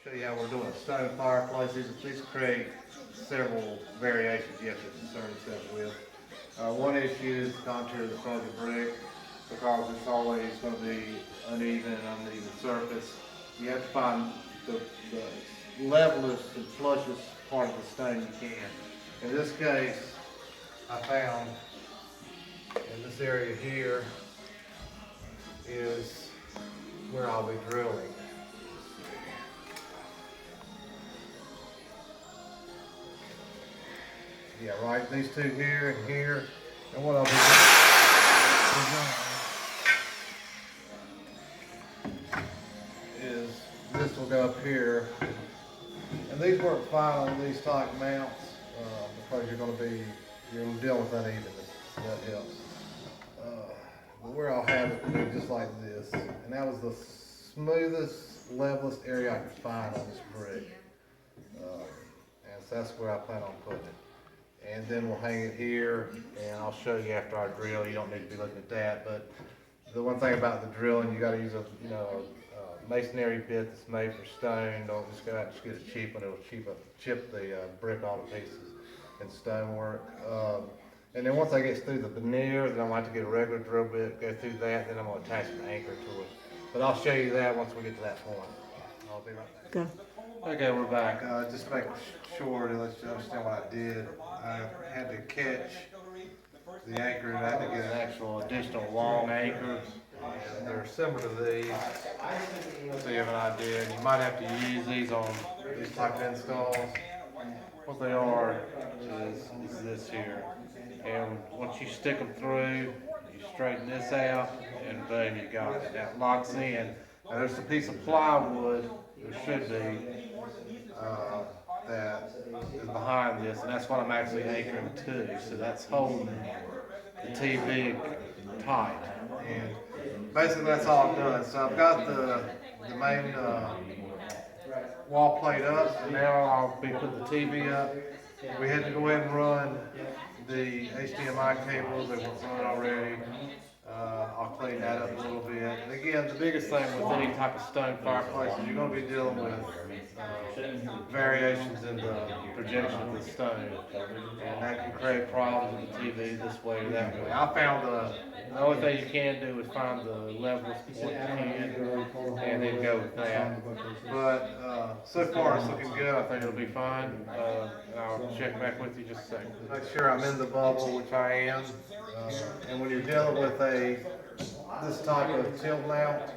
Show you how we're doing a stone fireplace. These create several variations you have to concern yourself with. One issue is the contour of the front of the brick because it's always going to be uneven and uneven surface. You have to find the levelest and flushest part of the stone you can. In this case, I found in this area here is where I'll be drilling. Yeah, right, these two here and here. And what I'll be doing is this will go up here. And these work fine on these type mounts because you're going to deal with unevenness, so that helps. But where I'll have it will be just like this. And that was the smoothest, levelest area I could find on this brick. And so that's where I plan on putting it. And then we'll hang it here, and I'll show you after I drill. You don't need to be looking at that, but the one thing about the drilling, you got to use a masonry bit that's made for stone. Don't just go out and just get a cheap one. It'll chip the brick all to pieces. And stonework. And then once I get through the veneer, then I'm going to have to get a regular drill bit, go through that, then I'm going to attach an anchor to it. But I'll show you that once we get to that point. I'll be right back. Go. Okay, we're back. Just to make sure to let you understand what I did. I had to catch the anchor and I had to get an actual additional long anchor. And they're similar to these. So you have an idea. And you might have to use these on these type of installs. What they are is this here. And once you stick them through, you straighten this out and boom, you got it. That locks in. Now there's a piece of plywood, there should be, that is behind this, and that's what I'm actually anchoring to. So that's holding the TV tight. And basically that's all I've done. So I've got the main wall plate up, and now I'll be putting the TV up. We had to go ahead and run the HDMI cables that were run already. I'll clean that up a little bit. And again, the biggest thing with any type of stone fireplace is you're going to be dealing with variations in the projection of the stone. And that can create problems with the TV this way or that way. I found the only thing you can do is find the levelest point you can and then go with that. But so far it's looking good. I think it'll be fine. And I'll check back with you just a second. Make sure I'm in the bubble, which I am. And when you're dealing with this type of tilt mount,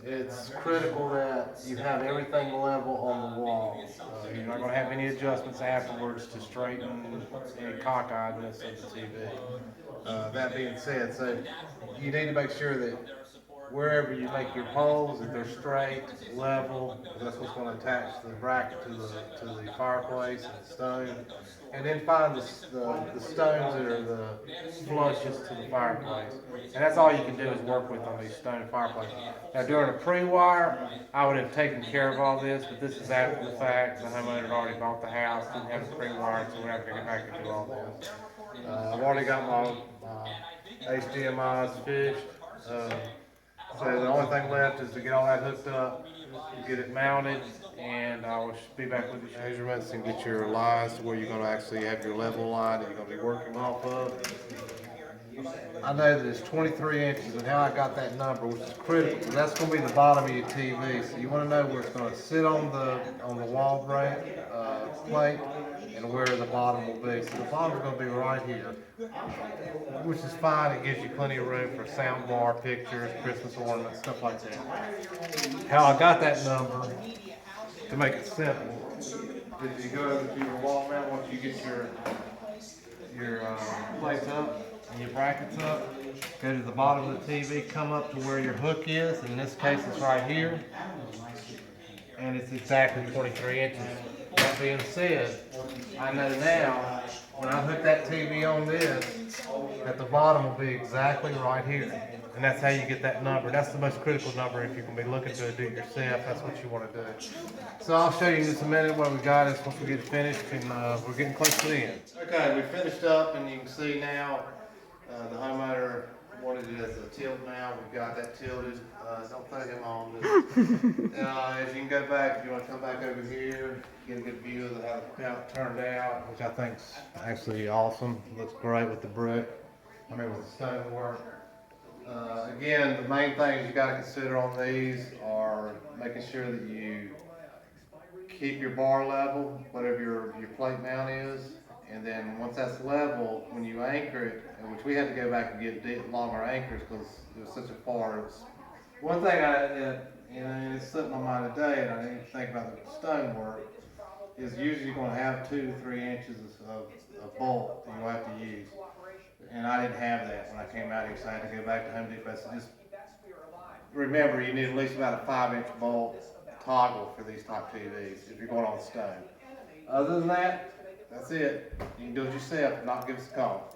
it's critical that you have everything level on the wall. You're not going to have any adjustments afterwards to straighten any cockeyedness of the TV. That being said, so you need to make sure that wherever you make your poles, that they're straight, level, that's what's going to attach the bracket to the fireplace and the stone. And then find the stones that are the flushest to the fireplace. And that's all you can do is work with on these stone fireplaces. Now during a pre-wire, I would have taken care of all this, but this is after the fact. The homeowner had already bought the house, didn't have a pre-wire, so we're having to get back and do all this. I've already got my HDMIs fished. So the only thing left is to get all that hooked up, get it mounted, and I will be back with your measurements and get your lines to where you're going to actually have your level line that you're going to be working off of. I know that it's 23 inches, and how I got that number, which is critical, that's going to be the bottom of your TV. So you want to know where it's going to sit on the wall plate and where the bottom will be. So the bottom is going to be right here, which is fine. It gives you plenty of room for sound bar, pictures, Christmas ornaments, stuff like that. How I got that number, to make it simple, is you go over to your wall mount once you get your plates up and your brackets up, go to the bottom of the TV, come up to where your hook is. In this case, it's right here, and it's exactly 23 inches. That being said, I know now when I hook that TV on this, that the bottom will be exactly right here. And that's how you get that number. That's the most critical number if you're going to be looking to do it yourself. That's what you want to do. So I'll show you in just a minute what we got is once we get it finished, and we're getting close to the end. Okay, we finished up, and you can see now the homeowner wanted it as a tilt mount. We've got that tilted. Don't throw him on this. As you can go back, if you want to come back over here, get a good view of how the mount turned out, which I think's actually awesome. Looks great with the brick. I mean, with the stonework. Again, the main things you got to consider on these are making sure that you keep your bar level, whatever your plate mount is, and then once that's level, when you anchor it, which we had to go back and get longer anchors because it was such a far. One thing and it's slipped my mind today, and I didn't even think about the stonework, is usually you're going to have 2 to 3 inches of bolt that you'll have to use. And I didn't have that when I came out here, so I had to go back to Home Depot. So just remember, you need at least about a 5-inch bolt toggle for these type TVs if you're going on stone. Other than that, that's it. You can do it yourself, not give us a call.